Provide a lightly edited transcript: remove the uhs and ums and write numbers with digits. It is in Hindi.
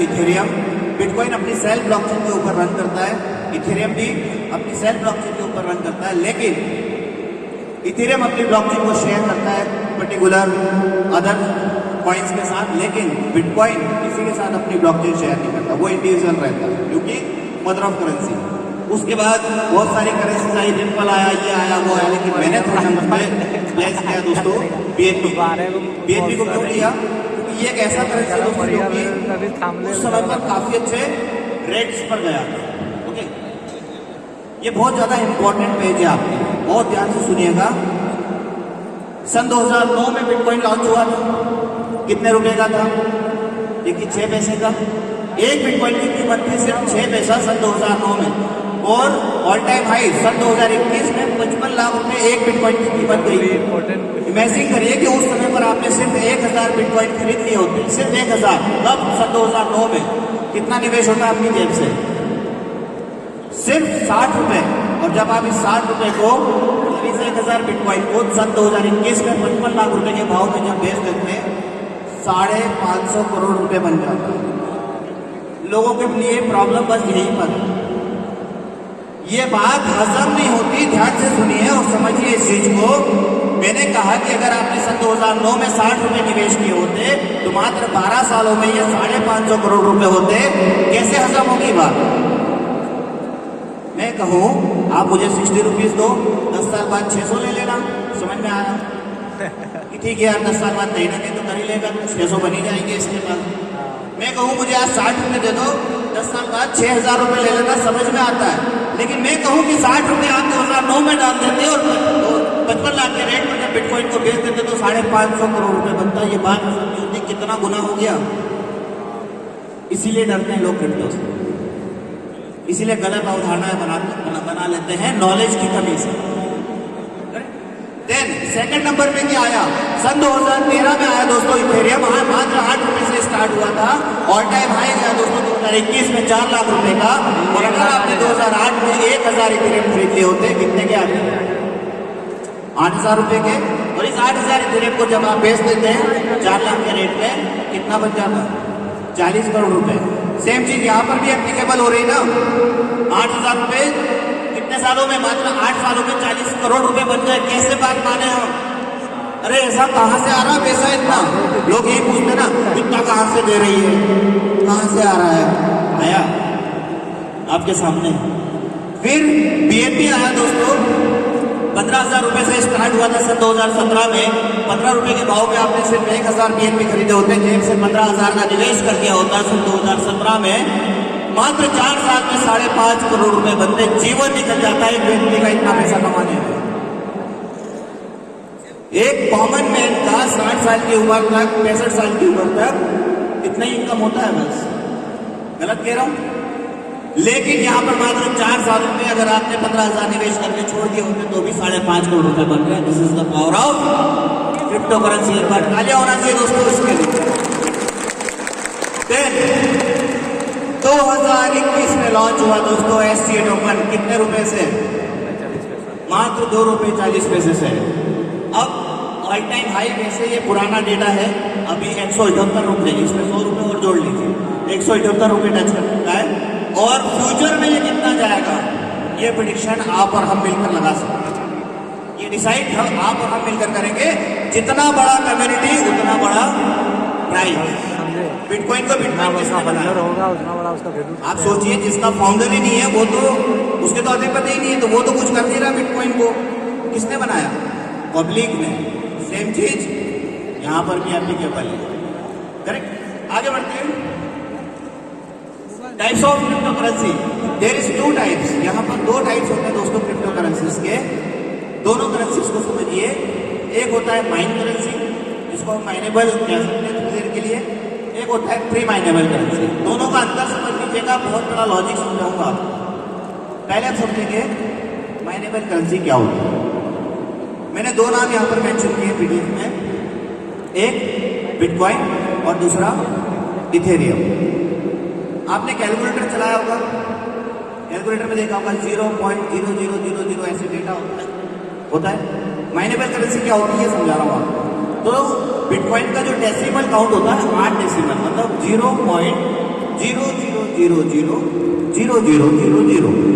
इथेरियम। बिटकॉइन अपनी सेल्फ ब्लॉकचेन के ऊपर रन करता है, इथेरियम भी अपनी सेल्फ ब्लॉकचेन के ऊपर रन करता है, लेकिन इथेरियम अपनी ब्लॉकचेन को शेयर करता है पर्टिकुलर अदर कॉइन्स के साथ, लेकिन बिटकॉइन किसी के साथ अपनी ब्लॉकचेन शेयर नहीं करता, वो इंडिविजुअल रहता है क्योंकि मदर ऑफ करेंसी। उसके बाद बहुत सारी करेंसीज आई, रिपल आया, ये आया, वो आया, लेकिन मैंने थोड़ा प्लेस किया दोस्तों बीएनबी को क्यों लिया? ये एक ऐसा करेंसी दोस्तों जो कि उस समय पर काफी अच्छे रेट्स पर गया था। ओके, ये बहुत ज्यादा इंपॉर्टेंट पेज है आपके, बहुत ध्यान से सुनिएगा। सन 2009 में बिटकॉइन लॉन्च हुआ था, कितने रुपए का था? देखिए 6 पैसे का। एक बिटकॉइन की कीमत थी सिर्फ 6 पैसा सन 2009 में, और ऑल टाइम हाई सन 2021 में 55 लाख रुपए एक बिटकॉइन की कीमत गई। इमेजिन करिए कि उस समय पर आपने सिर्फ 1000 बिटकॉइन खरीद लिए होते, सिर्फ 1000, तब सन 2009 में कितना निवेश होता है अपनी जेब से? सिर्फ 60 रुपए। और जब आप इस 60 रुपए को, इस 1000 बिटकॉइन को सन 2021 में 55 लाख रुपए के भाव में जब बेच देते हैं, 550 करोड़ रुपए बन जाता है। लोगों के लिए प्रॉब्लम बस यहीं पर है, ये बात हजम नहीं होती। ध्यान से सुनिए और समझिए इस चीज को। मैंने कहा कि अगर आपने सन 2009 में 60 रुपए निवेश किए होते तो मात्र 12 सालों में ये 550 करोड़ रुपए होते। कैसे हजम होगी बात? मैं कहूं आप मुझे 60 रुपीज दो, 10 साल बाद 600 ले लेना, समझ में आया कि ठीक है यार 10 साल बाद नहीं ना नहीं तो कर ही लेगा, 600 बन ही जाएंगे इसके बाद। मैं कहूं मुझे आज 60 रुपए दे दो, 10 साल बाद 6000 रुपए ले लेना, समझ में आता है। लेकिन मैं कहूं कि 60 रुपए आप 2009 में डाल देते और 55 लाख के रेट में जब बिटकॉइन को बेच देते तो 550 करोड़ रुपए बनता। ये बात होती कितना गुना हो गया। इसीलिए डरते हैं लोग क्रिप्टो से, इसीलिए गलत अवधारणाएं बना लेते हैं नॉलेज की कमी से। देन सेकंड नंबर पे क्या आया? सन 2013 में आया दोस्तों इथेरियम, मात्र 8 रुपए से स्टार्ट हुआ था, ऑल टाइम हाई गया दोस्तों 2021 में 4 लाख रुपए का। और अगर आपने 2008 में 1000 इथेरियम खरीद लिए होते, कितने के आते? 8000 रुपए के। और इस 8000 इथेरियम को जब आप बेच देते हैं 4 लाख के रेट में, कितना बच जाता? 40 करोड़ रुपए। सेम चीज यहाँ पर भी एप्लीकेबल हो रही ना। 8000 रुपए कितने सालों में? मात्र 8 सालों में 40 करोड़ रुपए बन जाए। कैसे बात माने हम? अरे ऐसा कहां से आ रहा पैसा इतना? लोग यही पूछते ना, इतना कहां से दे रही है, कहां से आ रहा है? आया आपके सामने। फिर बीएनबी आया दोस्तों, 15,000 रुपए से स्टार्ट हुआ था सन 2017 में। 15 रुपए के भाव में आपने सिर्फ 1000 बीएनबी खरीदे होते, जेब से 15,000 का निवेश कर दिया होता सन 2017 में। मात्र 4 साल में 5.5 करोड़ रुपए बनते। जीवन निकल जाता है एक व्यक्ति का इतना पैसा कमाने में। एक कॉमन मैन का 60 साल की उम्र तक, 65 साल की उम्र तक इतना ही इनकम होता है बस। गलत कह रहा हूं? लेकिन यहाँ पर मात्र 4 सालों में अगर आपने 15,000 निवेश करके छोड़ दिए होते तो भी 5.5 करोड़ रुपए बन गए। This is the power of crypto currency. एक बार तालियां होना चाहिए दोस्तों इसके लिए। 2021 में लॉन्च हुआ दोस्तों SCA टोकन, कितने रुपए से? मात्र 2 रुपए 40 पैसे से। अब ऑल टाइम हाई वैसे ये पुराना डेटा है, अभी 178 रुपए, इसमें 100 रुपए और जोड़ लीजिए, 178 रुपए टच कर सकता है। और फ्यूचर में ये कितना जाएगा, ये प्रेडिक्शन आप और हम मिलकर लगा सकते हैं। ये डिसाइड हम आप और हम मिलकर करेंगे। जितना बड़ा कम्युनिटी उतना बड़ा प्राइस। बिटकॉइन को बिटकॉइन किसने बनाया होगा, उतना बड़ा उसका वैल्यू। आप सोचिए, जिसका फाउंडर ही नहीं है वो तो, उसके तो अधिपति ही नहीं है, तो वो तो कुछ कर नहीं रहा। बिटकॉइन को किसने बनाया? पब्लिक ने। सेम चीज यहां पर भी एप्लीकेबल है। करेक्ट। आगे बढ़ते हैं। Types of crypto currency. There is 2 types. यहाँ पर 2 टाइप्स होते हैं दोस्तों क्रिप्टो करेंसीज के। दोनों करेंसीज को समझिए। एक होता है माइन करेंसी, जिसको हम माइनेबल कह सकते हैं थोड़ी देर के लिए। एक होता है प्री माइनेबल करेंसी। दोनों का अंतर समझ लीजिएगा, बहुत बड़ा लॉजिक समझाऊंगा आपको। पहले आप समझेंगे माइनेबल करेंसी क्या होती है। मैंने 2 नाम यहाँ पर मेंशन किए पीडीएफ में, एक बिटकॉइन और दूसरा इथेरियम। आपने कैलकुलेटर चलाया होगा, कैलकुलेटर में देखा होगा 0.0000 ऐसे डेटा होता है। माइनेबल करेंसी क्या होती है समझा रहा हूँ आपको। तो बिटकॉइन का जो डेसिमल काउंट होता है 8 डेसिमल, मतलब 0 0 0 0 0 0